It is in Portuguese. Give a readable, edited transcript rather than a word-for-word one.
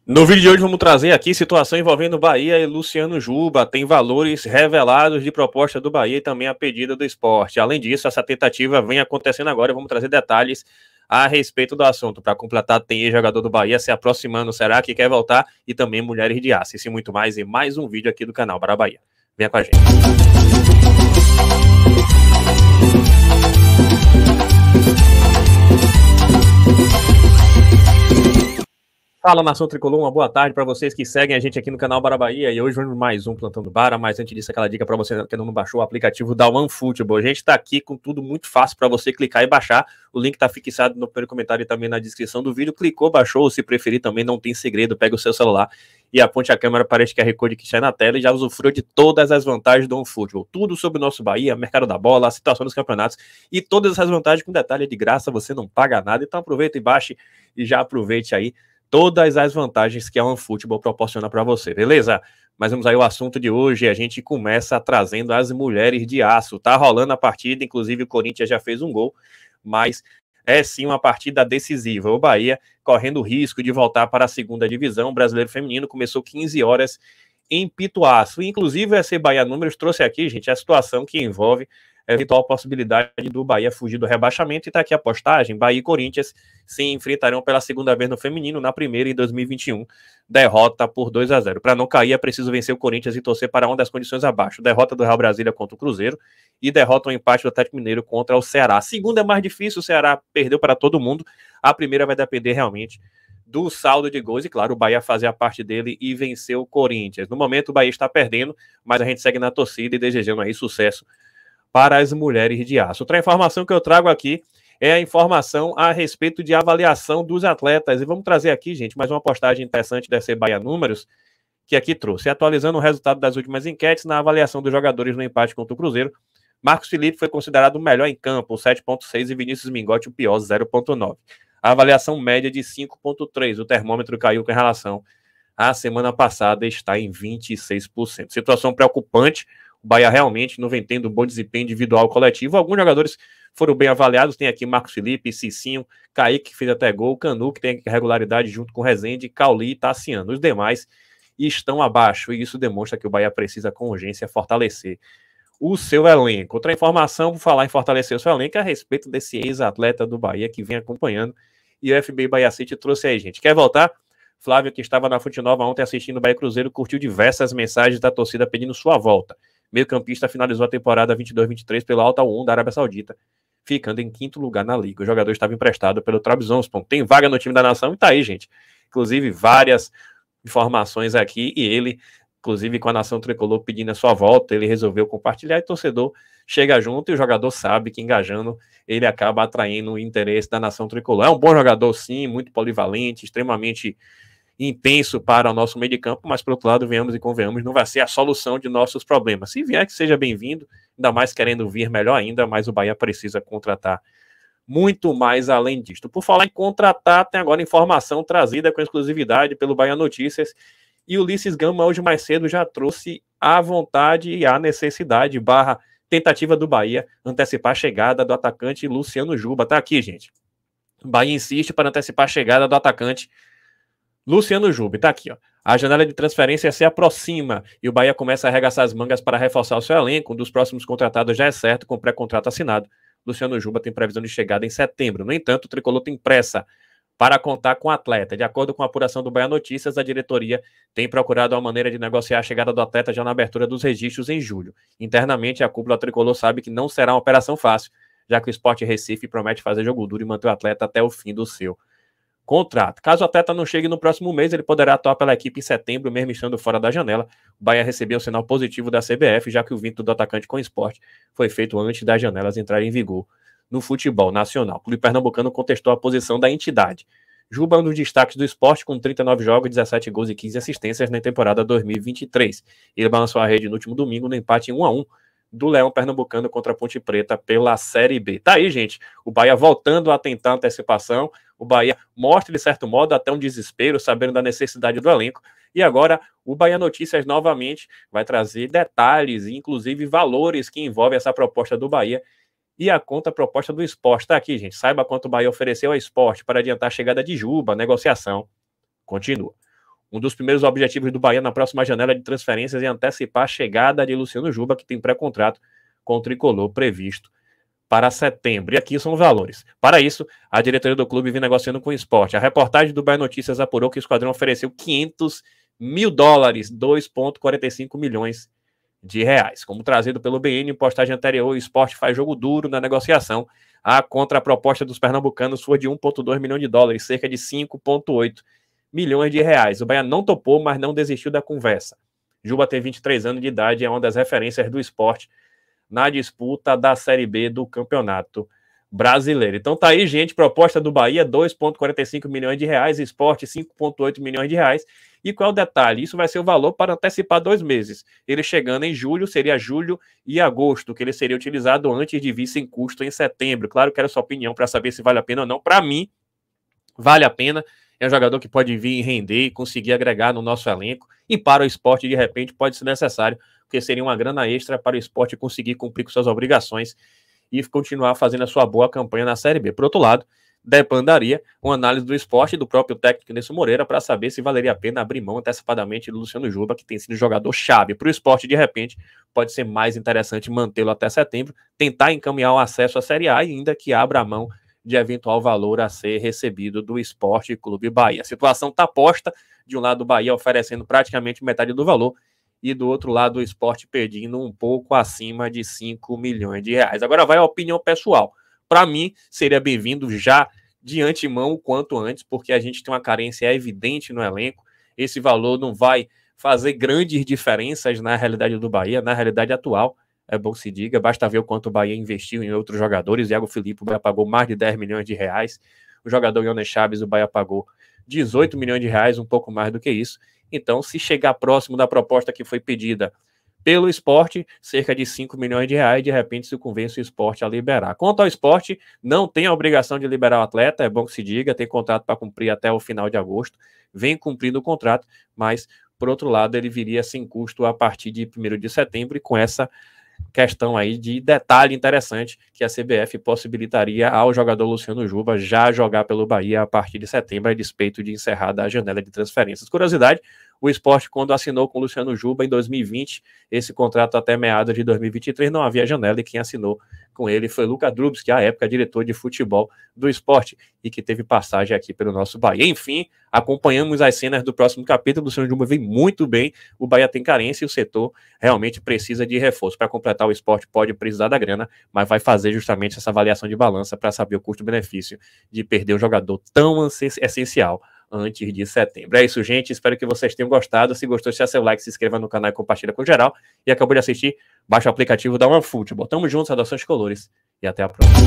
No vídeo de hoje vamos trazer aqui situação envolvendo Bahia e Luciano Juba. Tem valores revelados de proposta do Bahia e também a pedida do Sport. Além disso, essa tentativa vem acontecendo agora e vamos trazer detalhes a respeito do assunto. Para completar, tem ex-jogador do Bahia se aproximando, será que quer voltar? E também mulheres de aço. Isso e muito mais em mais um vídeo aqui do canal Bora Bahia. Venha com a gente. Fala, Nação Tricolor, uma boa tarde para vocês que seguem a gente aqui no canal Bora Bahia. E hoje vamos mais um Plantão do Bara, mas antes disso, aquela dica para você que não baixou o aplicativo da OneFootball. A gente está aqui com tudo muito fácil para você clicar e baixar. O link está fixado no primeiro comentário e também na descrição do vídeo. Clicou, baixou, se preferir também não tem segredo. Pega o seu celular e aponte a câmera para este QR Code que está na tela e já usufrua de todas as vantagens do OneFootball. Tudo sobre o nosso Bahia, mercado da bola, a situação dos campeonatos e todas essas vantagens com detalhe de graça, você não paga nada. Então aproveita e baixe e já aproveite aí todas as vantagens que a OneFootball proporciona para você, beleza? Mas vamos aí ao assunto de hoje. A gente começa trazendo as mulheres de aço. Tá rolando a partida, inclusive o Corinthians já fez um gol, mas é sim uma partida decisiva. O Bahia correndo o risco de voltar para a segunda divisão. O Brasileiro Feminino começou 15 horas em Pituaçu. Inclusive, a FC Bahia Números trouxe aqui, gente, a situação que envolve a eventual possibilidade do Bahia fugir do rebaixamento. E tá aqui a postagem: Bahia e Corinthians se enfrentarão pela segunda vez no feminino, na primeira em 2021, derrota por 2-0. Para não cair é preciso vencer o Corinthians e torcer para uma das condições abaixo: derrota do Real Brasília contra o Cruzeiro e derrota ou empate do Atlético Mineiro contra o Ceará. A segunda é mais difícil, o Ceará perdeu para todo mundo, a primeira vai depender realmente do saldo de gols e, claro, o Bahia fazer a parte dele e vencer o Corinthians. No momento o Bahia está perdendo, mas a gente segue na torcida e desejando aí sucesso para as mulheres de aço. Outra informação que eu trago aqui é a informação a respeito de avaliação dos atletas. E vamos trazer aqui, gente, mais uma postagem interessante da FC Bahia Números, que aqui trouxe. Atualizando o resultado das últimas enquetes na avaliação dos jogadores no empate contra o Cruzeiro, Marcos Felipe foi considerado o melhor em campo, 7,6, e Vinícius Mingotti o pior, 0,9. A avaliação média de 5,3. O termômetro caiu com relação à semana passada, está em 26%. Situação preocupante. O Bahia realmente não vem tendo bom desempenho individual coletivo. Alguns jogadores foram bem avaliados. Tem aqui Marcos Felipe, Cicinho, Kaique, que fez até gol, Canu, que tem regularidade junto com Rezende, Cauli e Tassiano. Os demais estão abaixo e isso demonstra que o Bahia precisa com urgência fortalecer o seu elenco. Outra informação, por falar em fortalecer o seu elenco, é a respeito desse ex-atleta do Bahia que vem acompanhando. E o FB Bahia City trouxe aí, gente. Quer voltar? Flávio, que estava na Fonte Nova ontem assistindo o Bahia Cruzeiro, curtiu diversas mensagens da torcida pedindo sua volta. Meio-campista finalizou a temporada 22-23 pelo Al Tawun da Arábia Saudita, ficando em 5º lugar na liga. O jogador estava emprestado pelo Trabzonspor. Tem vaga no time da nação e tá aí, gente. Inclusive, várias informações aqui e ele, inclusive com a Nação Tricolor pedindo a sua volta, ele resolveu compartilhar e o torcedor chega junto e o jogador sabe que engajando ele acaba atraindo o interesse da Nação Tricolor. É um bom jogador, sim, muito polivalente, extremamente intenso para o nosso meio de campo, mas, por outro lado, venhamos e convenhamos, não vai ser a solução de nossos problemas. Se vier, que seja bem-vindo, ainda mais querendo vir, melhor ainda, mas o Bahia precisa contratar muito mais além disto. Por falar em contratar, tem agora informação trazida com exclusividade pelo Bahia Notícias, e o Ulisses Gama, hoje mais cedo, já trouxe a vontade e a necessidade, tentativa do Bahia, antecipar a chegada do atacante Luciano Juba. Tá aqui, gente. O Bahia insiste para antecipar a chegada do atacante Luciano Juba, tá aqui, ó. A janela de transferência se aproxima e o Bahia começa a arregaçar as mangas para reforçar o seu elenco. Um dos próximos contratados já é certo, com pré-contrato assinado. Luciano Juba tem previsão de chegada em setembro. No entanto, o Tricolor tem pressa para contar com o atleta. De acordo com a apuração do Bahia Notícias, a diretoria tem procurado uma maneira de negociar a chegada do atleta já na abertura dos registros em julho. Internamente, a cúpula Tricolor sabe que não será uma operação fácil, já que o Sport Recife promete fazer jogo duro e manter o atleta até o fim do seu contrato. Caso o atleta não chegue no próximo mês, ele poderá atuar pela equipe em setembro, mesmo estando fora da janela. O Bahia recebeu o sinal positivo da CBF, já que o vínculo do atacante com o Sport foi feito antes das janelas entrarem em vigor no futebol nacional. O clube pernambucano contestou a posição da entidade. Juba é um dos destaques do Sport, com 39 jogos, 17 gols e 15 assistências na temporada 2023. Ele balançou a rede no último domingo no empate em 1-1 do Leão Pernambucano contra a Ponte Preta pela Série B. Tá aí, gente, o Bahia voltando a tentar antecipação, o Bahia mostra, de certo modo, até um desespero, sabendo da necessidade do elenco, e agora o Bahia Notícias novamente vai trazer detalhes e, inclusive, valores que envolvem essa proposta do Bahia e a contraproposta do Sport. Tá aqui, gente, saiba quanto o Bahia ofereceu ao Sport para adiantar a chegada de Juba, a negociação continua. Um dos primeiros objetivos do Bahia na próxima janela de transferências é antecipar a chegada de Luciano Juba, que tem pré-contrato com o Tricolor previsto para setembro. E aqui são os valores. Para isso, a diretoria do clube vem negociando com o Sport. A reportagem do Bahia Notícias apurou que o esquadrão ofereceu $500 mil, 2,45 milhões de reais. Como trazido pelo BN em postagem anterior, o Sport faz jogo duro na negociação. A contraproposta dos pernambucanos foi de $1,2 milhões, cerca de 5,8 milhões de reais. O Bahia não topou, mas não desistiu da conversa. Juba tem 23 anos de idade e é uma das referências do Sport na disputa da Série B do Campeonato Brasileiro. Então tá aí, gente, proposta do Bahia, 2,45 milhões de reais, Sport 5,8 milhões de reais. E qual é o detalhe? Isso vai ser o valor para antecipar 2 meses. Ele chegando em julho, seria julho e agosto, que ele seria utilizado antes de vir sem custo em setembro. Claro que era sua opinião para saber se vale a pena ou não. Para mim, vale a pena. É um jogador que pode vir e render e conseguir agregar no nosso elenco. E para o Sport, de repente, pode ser necessário, porque seria uma grana extra para o Sport conseguir cumprir com suas obrigações e continuar fazendo a sua boa campanha na Série B. Por outro lado, demandaria uma análise do Sport e do próprio técnico Nilson Moreira para saber se valeria a pena abrir mão antecipadamente do Luciano Juba, que tem sido jogador-chave. Para o Sport, de repente, pode ser mais interessante mantê-lo até setembro, tentar encaminhar o acesso à Série A e ainda que abra a mão de eventual valor a ser recebido do Sport Clube Bahia. A situação está posta, de um lado o Bahia oferecendo praticamente metade do valor, e do outro lado o Sport pedindo um pouco acima de 5 milhões de reais. Agora vai a opinião pessoal. Para mim, seria bem-vindo já de antemão o quanto antes, porque a gente tem uma carência evidente no elenco. Esse valor não vai fazer grandes diferenças na realidade do Bahia, na realidade atual. É bom que se diga, basta ver o quanto o Bahia investiu em outros jogadores. Iago Felipe, o Bahia pagou mais de 10 milhões de reais. O jogador Yones Chaves, o Bahia pagou 18 milhões de reais, um pouco mais do que isso. Então, se chegar próximo da proposta que foi pedida pelo Sport, cerca de 5 milhões de reais, de repente se convence o Sport a liberar. Quanto ao Sport, não tem a obrigação de liberar o atleta, é bom que se diga, tem contrato para cumprir até o final de agosto, vem cumprindo o contrato, mas, por outro lado, ele viria sem custo a partir de 1º de setembro, e com essa questão aí de detalhe interessante que a CBF possibilitaria ao jogador Luciano Juba já jogar pelo Bahia a partir de setembro, a despeito de encerrada a janela de transferências. Curiosidade, o Sport, quando assinou com o Luciano Juba em 2020, esse contrato até meados de 2023, não havia janela, e quem assinou com ele foi Luca Drubs, que à época é diretor de futebol do Sport e que teve passagem aqui pelo nosso Bahia. Enfim, acompanhamos as cenas do próximo capítulo. O Luciano Juba vem muito bem, o Bahia tem carência e o setor realmente precisa de reforço. Para completar, o Sport pode precisar da grana, mas vai fazer justamente essa avaliação de balança para saber o custo-benefício de perder um jogador tão essencial antes de setembro. É isso, gente. Espero que vocês tenham gostado. Se gostou, deixa seu like, se inscreva no canal e compartilha com geral. E acabou de assistir, baixa o aplicativo da OneFootball. Tamo juntos, saudações colores e até a próxima.